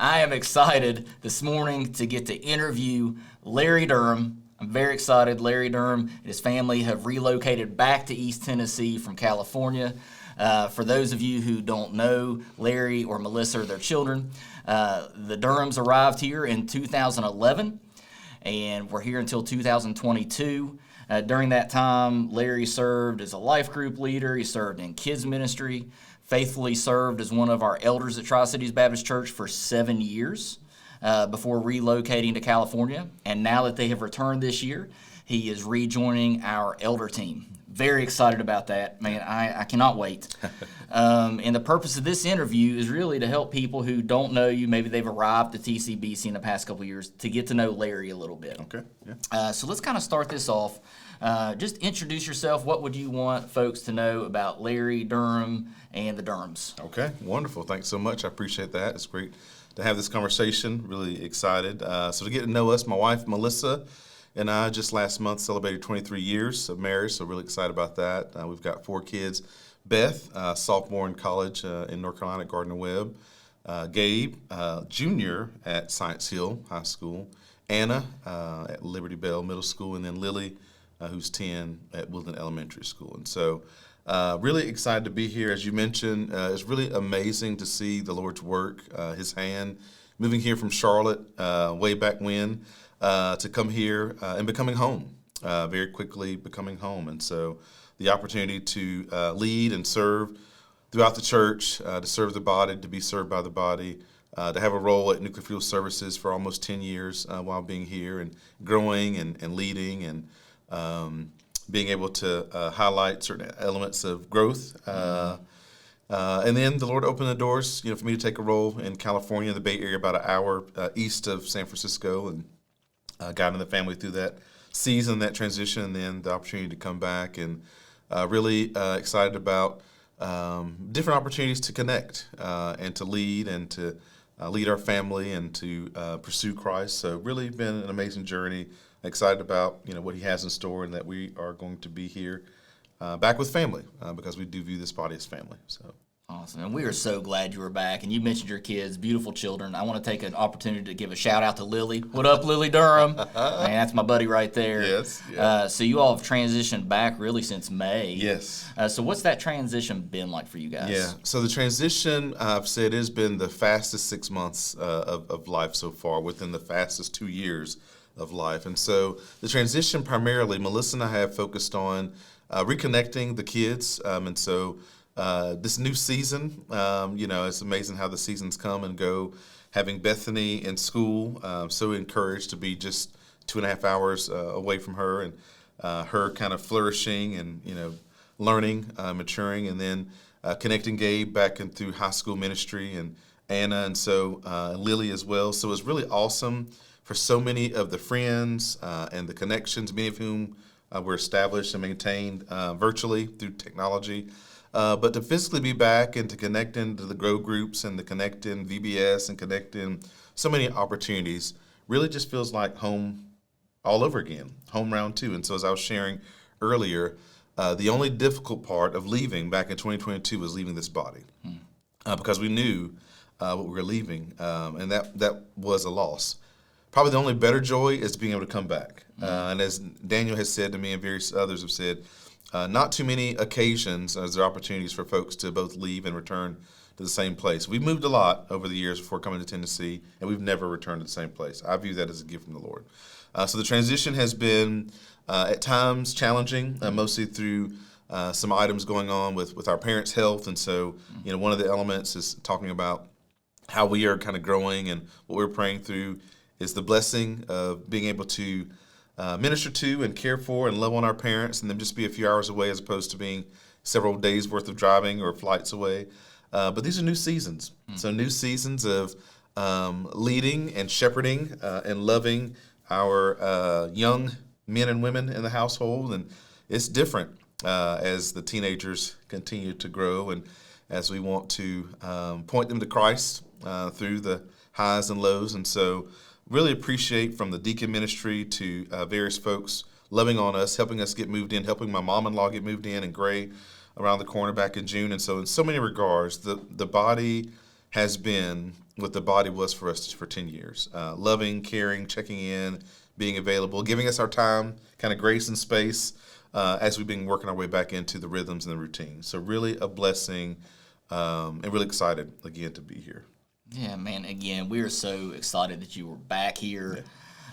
I am excited this morning to get to interview Larry Durham. I'm very excited. Larry Durham and his family have relocated back to East Tennessee from California. For those of you who don't know, Larry or Melissa are their children. The Durhams arrived here in 2011, and we're here until 2022. During that time, Larry served as a life group leader. He served in kids ministry, faithfully served as one of our elders at Tri-Cities Baptist Church for 7 years before relocating to California. And now that they have returned this year, he is rejoining our elder team. Very excited about that. Man, I cannot wait. And the purpose of this interview is really to help people who don't know you, maybe they've arrived to TCBC in the past couple of years, to get to know Larry a little bit. Okay. Yeah. So let's kind of start this off. Just introduce yourself. What would you want folks to know about Larry Durham and the Durhams? Okay. Wonderful. Thanks so much. I appreciate that. It's great to have this conversation. Really excited. So to get to know us, my wife, Melissa, and I just last month celebrated 23 years of marriage, so really excited about that. We've got 4 kids. Beth, sophomore in college in North Carolina at Gardner-Webb. Gabe, junior at Science Hill High School. Anna at Liberty Bell Middle School, and then Lily, who's 10 at Woodland Elementary School. And so really excited to be here. As you mentioned, it's really amazing to see the Lord's work, his hand, moving here from Charlotte way back when, to come here and becoming home, very quickly becoming home. And so the opportunity to lead and serve throughout the church, to serve the body, to be served by the body, to have a role at Nuclear Fuel Services for almost 10 years while being here and growing and leading and being able to highlight certain elements of growth. And then the Lord opened the doors, for me to take a role in California, the Bay Area, about an hour east of San Francisco, and guiding the family through that season, that transition, and then the opportunity to come back, and really excited about different opportunities to connect and to lead and to lead our family and to pursue Christ. So really been an amazing journey. Excited about what he has in store, and that we are going to be here back with family because we do view this body as family. So awesome. And we are so glad you were back. And you mentioned your kids, beautiful children. I want to take an opportunity to give a shout out to Lily. What up, Lily Durham? Man, that's my buddy right there. Yes. Yeah. So you all have transitioned back really since May. Yes. So what's that transition been like for you guys? Yeah. So the transition, I've said, has been the fastest 6 months of life so far, within the fastest 2 years of life. And so the transition primarily, Melissa and I have focused on reconnecting the kids. And so this new season, it's amazing how the seasons come and go. Having Bethany in school, so encouraged to be just 2.5 hours away from her, and her kind of flourishing and, learning, maturing, and then connecting Gabe back in through high school ministry, and Anna, and so Lily as well. So it's really awesome for so many of the friends and the connections, many of whom were established and maintained virtually through technology. But to physically be back and to connect into the grow groups and to connect in VBS and connect in so many opportunities really just feels like home all over again, home round 2. And so as I was sharing earlier, the only difficult part of leaving back in 2022 was leaving this body because we knew what we were leaving, and that was a loss. Probably the only better joy is being able to come back. And as Daniel has said to me and various others have said, not too many occasions as there are opportunities for folks to both leave and return to the same place. We've moved a lot over the years before coming to Tennessee, and we've never returned to the same place. I view that as a gift from the Lord. So the transition has been at times challenging, mostly through some items going on with our parents' health. And so, one of the elements is talking about how we are kind of growing, and what we're praying through is the blessing of being able to minister to and care for and love on our parents, and then just be a few hours away as opposed to being several days worth of driving or flights away. But these are new seasons. So new seasons of leading and shepherding and loving our young men and women in the household. And it's different as the teenagers continue to grow, and as we want to point them to Christ through the highs and lows. And so really appreciate from the deacon ministry to various folks loving on us, helping us get moved in, helping my mom-in-law get moved in Gray around the corner back in June. And so in so many regards, the body has been what the body was for us for 10 years. Loving, caring, checking in, being available, giving us our time, kind of grace and space as we've been working our way back into the rhythms and the routine. So really a blessing and really excited, again, to be here. Yeah, man, again, we are so excited that you were back here.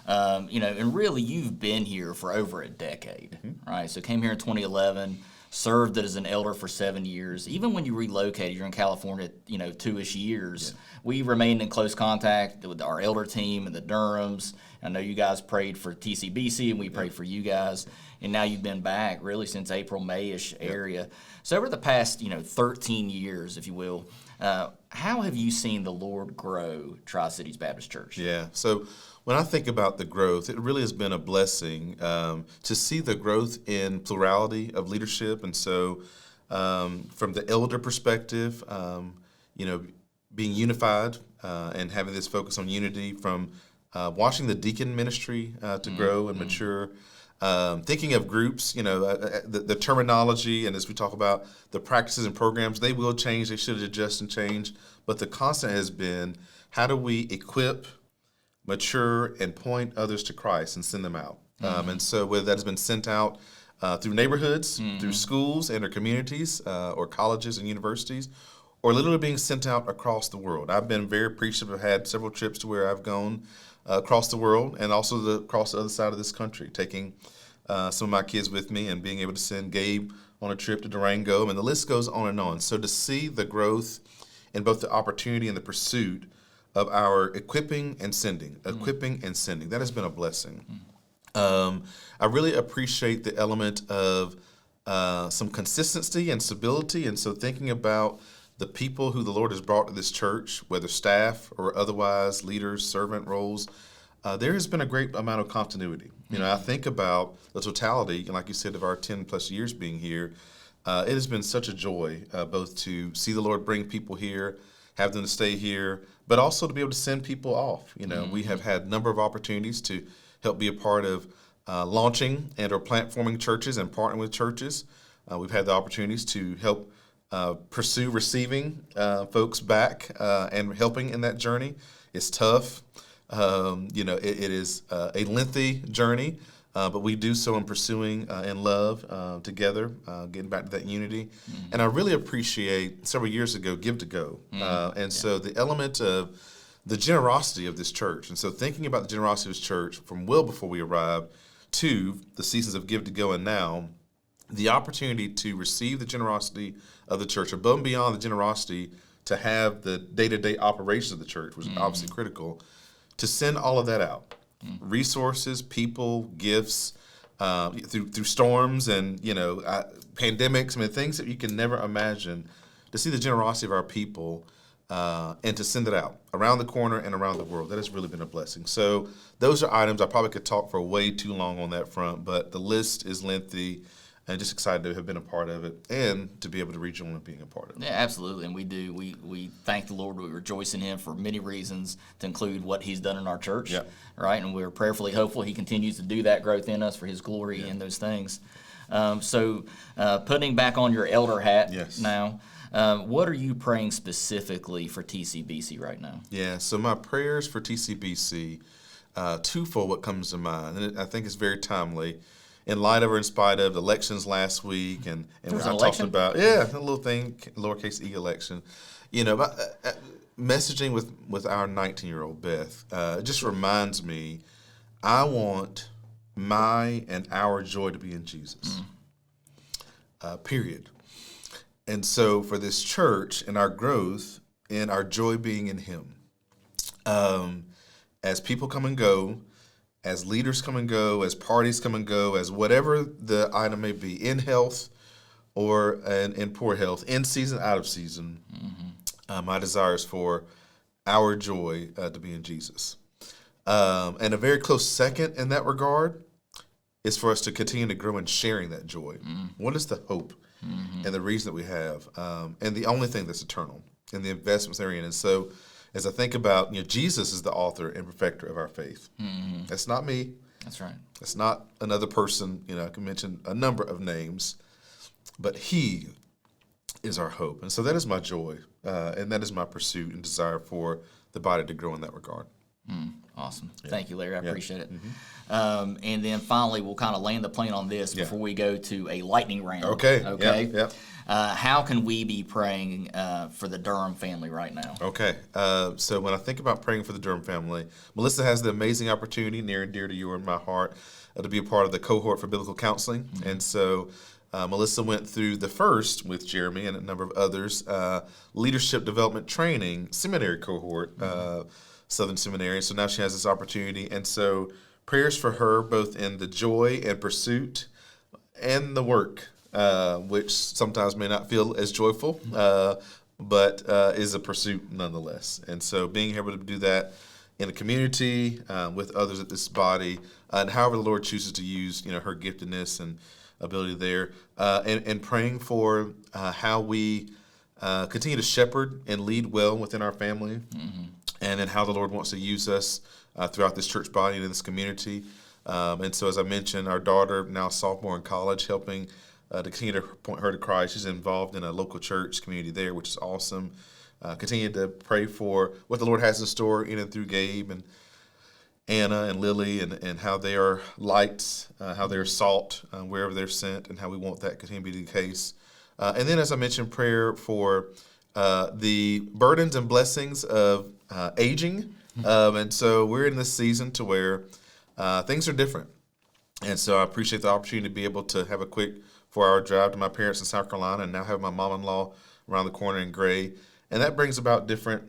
Yeah. And really you've been here for over a decade, right? So came here in 2011, served as an elder for 7 years. Even when you relocated, you're in California, 2-ish years. Yeah. We remained in close contact with our elder team and the Durhams. I know you guys prayed for TCBC, and we prayed for you guys. And now you've been back really since April, May-ish area. So over the past, 13 years, if you will, how have you seen the Lord grow Tri-Cities Baptist Church? Yeah, so when I think about the growth, it really has been a blessing to see the growth in plurality of leadership. And so from the elder perspective, being unified and having this focus on unity, from watching the deacon ministry to grow and mature, thinking of groups, the terminology, and as we talk about the practices and programs, they will change, they should adjust and change, but the constant has been, how do we equip, mature, and point others to Christ and send them out? And so whether that has been sent out through neighborhoods, through schools and their communities, or colleges and universities, or literally being sent out across the world. I've been very appreciative. I've had several trips to where I've gone across the world, and also across the other side of this country, taking some of my kids with me and being able to send Gabe on a trip to Durango, and the list goes on and on. So to see the growth in both the opportunity and the pursuit of our equipping and sending, that has been a blessing. I really appreciate the element of some consistency and stability, and so thinking about the people who the Lord has brought to this church, whether staff or otherwise, leaders, servant roles, there has been a great amount of continuity. I think about the totality, like you said, of our 10 plus years being here. It has been such a joy both to see the Lord bring people here, have them to stay here, but also to be able to send people off. We have had a number of opportunities to help be a part of launching and or plant forming churches and partnering with churches. We've had the opportunities to help pursue receiving folks back and helping in that journey. It's tough. It is a lengthy journey, but we do so in pursuing in love together, getting back to that unity. And I really appreciate, several years ago, Give to Go. So the element of the generosity of this church. And so thinking about the generosity of this church from well before we arrived to the seasons of Give to Go and now, the opportunity to receive the generosity of the church, above and beyond the generosity to have the day-to-day operations of the church, which is obviously critical, to send all of that out. Resources, people, gifts, through storms and, pandemics, things that you can never imagine, to see the generosity of our people and to send it out around the corner and around the world. That has really been a blessing. So those are items. I probably could talk for way too long on that front, but the list is lengthy. And just excited to have been a part of it and to be able to rejoin being a part of it. Yeah, absolutely. And we do. We thank the Lord. We rejoice in Him for many reasons, to include what He's done in our church, right? And we're prayerfully hopeful He continues to do that growth in us for His glory and those things. So putting back on your elder hat now, what are you praying specifically for TCBC right now? Yeah, so my prayers for TCBC, twofold what comes to mind. And I think it's very timely. In light of or in spite of the elections last week, and we're talking about a little thing, lowercase e election, messaging with our 19-year-old Beth, it just reminds me, I want my and our joy to be in Jesus. Period. And so for this church and our growth and our joy being in Him, as people come and go, as leaders come and go, as parties come and go, as whatever the item may be, in health or in poor health, in season, out of season, my desire is for our joy to be in Jesus. And a very close second in that regard is for us to continue to grow in sharing that joy. What is the hope and the reason that we have? And the only thing that's eternal, and the investments therein. And so as I think about, Jesus is the author and perfecter of our faith. That's not me. That's right. That's not another person. I can mention a number of names, but He is our hope. And so that is my joy, and that is my pursuit and desire for the body to grow in that regard. Awesome. Thank you, Larry. I appreciate it. Mm-hmm. And then finally, we'll kind of land the plane on this before we go to a lightning round. Okay. Okay. Yep. How can we be praying for the Durham family right now? Okay. So when I think about praying for the Durham family, Melissa has the amazing opportunity, near and dear to you and my heart, to be a part of the cohort for biblical counseling. Mm-hmm. And so Melissa went through the first, with Jeremy and a number of others, leadership development training seminary cohort, Southern Seminary. So now she has this opportunity. And so prayers for her, both in the joy and pursuit and the work, which sometimes may not feel as joyful, but is a pursuit nonetheless. And so being able to do that in a community with others at this body, and however the Lord chooses to use, her giftedness and ability there, and praying for how we continue to shepherd and lead well within our family, and then how the Lord wants to use us throughout this church body and in this community. And so, as I mentioned, our daughter, now sophomore in college, helping to continue to point her to Christ. She's involved in a local church community there, which is awesome. Continue to pray for what the Lord has in store in and through Gabe and Anna and Lily, and how they are lights, how they are salt wherever they're sent, and how we want that to continue to be the case. And then, as I mentioned, prayer for the burdens and blessings of aging. And so we're in this season to where things are different. And so I appreciate the opportunity to be able to have a quick 4-hour drive to my parents in South Carolina, and now have my mom-in-law around the corner in Gray. And that brings about different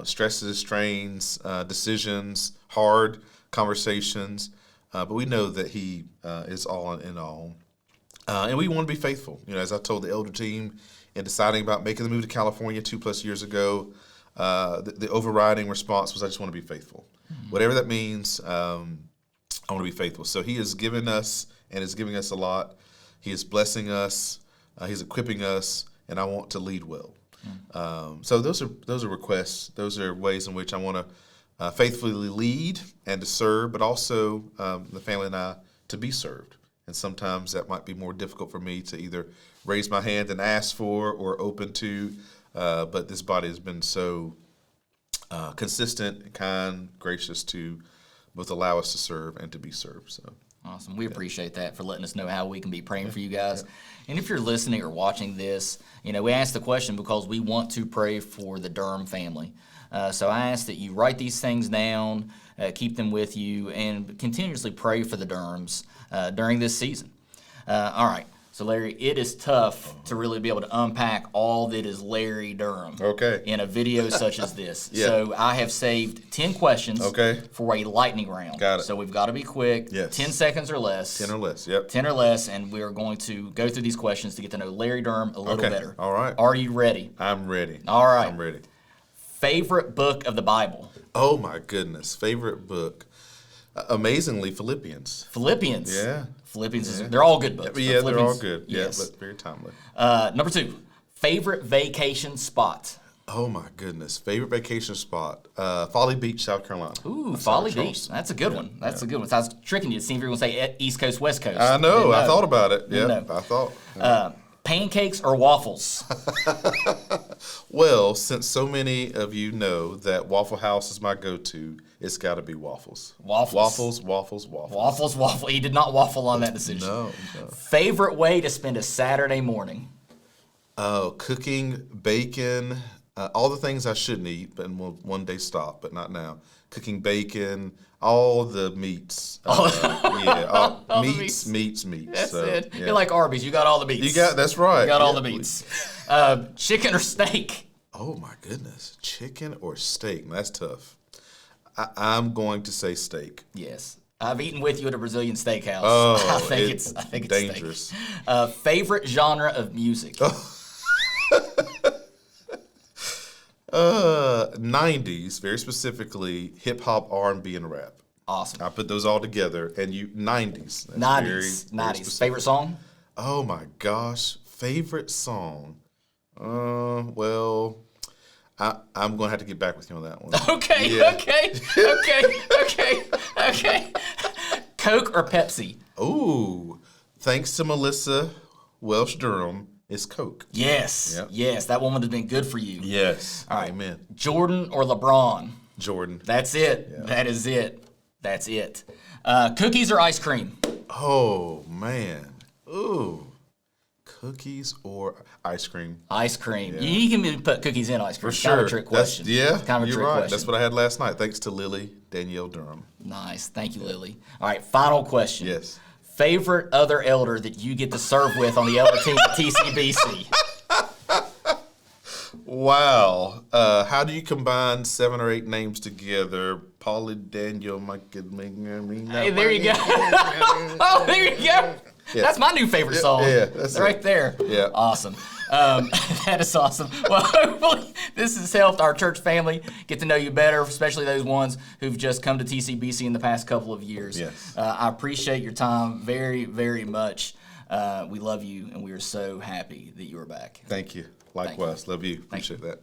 stresses, strains, decisions, hard conversations. But we know that he is all in all. And we want to be faithful. As I told the elder team in deciding about making the move to California 2+ years ago, the overriding response was, I just want to be faithful. Whatever that means, I want to be faithful. So he has given us and is giving us a lot. He is blessing us. He's equipping us, and I want to lead well. So those are requests. Those are ways in which I want to faithfully lead and to serve, but also the family and I to be served. And sometimes that might be more difficult for me to either raise my hand and ask for or open to. But this body has been so consistent, kind, gracious to both allow us to serve and to be served. So awesome. We appreciate that, for letting us know how we can be praying for you guys. And if you're listening or watching this, we asked the question because we want to pray for the Durham family. So I ask that you write these things down, keep them with you, and continuously pray for the Durhams during this season. All right. So, Larry, it is tough to really be able to unpack all that is Larry Durham in a video such as this. So I have saved 10 questions for a lightning round. Got it. So we've got to be quick, 10 seconds or less. 10 or less, yep. 10 or less, and we are going to go through these questions to get to know Larry Durham a little better. All right. Are you ready? I'm ready. All right. I'm ready. Favorite book of the Bible? Oh, my goodness. Favorite book? Amazingly, Philippians. Philippians? Yeah. Philippians, they're all good books. Yeah, they're all good. Yes. But very timely. Number 2, favorite vacation spot? Oh, my goodness. Favorite vacation spot? Folly Beach, South Carolina. Ooh, Folly Beach. That's a good one. That's a good one. So I was tricking you to see if you were going to say East Coast, West Coast. I know. I thought about it. Yeah, I thought. Pancakes or waffles? Well, since so many of you know that Waffle House is my go-to, it's got to be waffles. Waffles. Waffle. He did not waffle on that decision. No. Favorite way to spend a Saturday morning? Oh, cooking, bacon, all the things I shouldn't eat, but will one day stop, but not now. Cooking bacon, all the meats. Meats. That's it. You're like Arby's. You got all the meats. That's right. You got all the meats. Chicken or steak? Oh, my goodness. Chicken or steak? That's tough. I'm going to say steak. Yes. I've eaten with you at a Brazilian steakhouse. Oh, I think it's dangerous. Steak. Favorite genre of music? 90s, very specifically hip hop, R&B, and rap. Awesome. I put those all together, and 90s. That's 90s. Very 90s. Favorite song? Oh my gosh, favorite song. Well, I'm gonna have to get back with you on that one. Okay. Coke or Pepsi? Ooh, thanks to Melissa Welsh Durham, It's Coke. Yes. Yep. Yes. That one would have been good for you. Yes. All right. Amen. Jordan or LeBron? Jordan. That's it. Yeah. That is it. That's it. Cookies or ice cream? Oh, man. Ooh. Cookies or ice cream? Ice cream. Yeah. You can put cookies in ice cream. For It's sure. kind of a trick question. Kind of a you're trick right. question. That's what I had last night. Thanks to Lily Danielle Durham. Nice. Thank you, Lily. All right. Final question. Yes. Favorite other elder that you get to serve with on the elder team at TCBC? Wow. How do you combine 7 or 8 names together? Paulie, Daniel, Mike, Hey, there you go. Oh, there you go. Yeah. That's my new favorite song. Yeah, that's right it. there. Yeah. Awesome. That is awesome. Well, hopefully this has helped our church family get to know you better, especially those ones who've just come to TCBC in the past couple of years. Yes. I appreciate your time very, very much. We love you, and we are so happy that you are back. Thank you. Likewise. Love you. Appreciate that.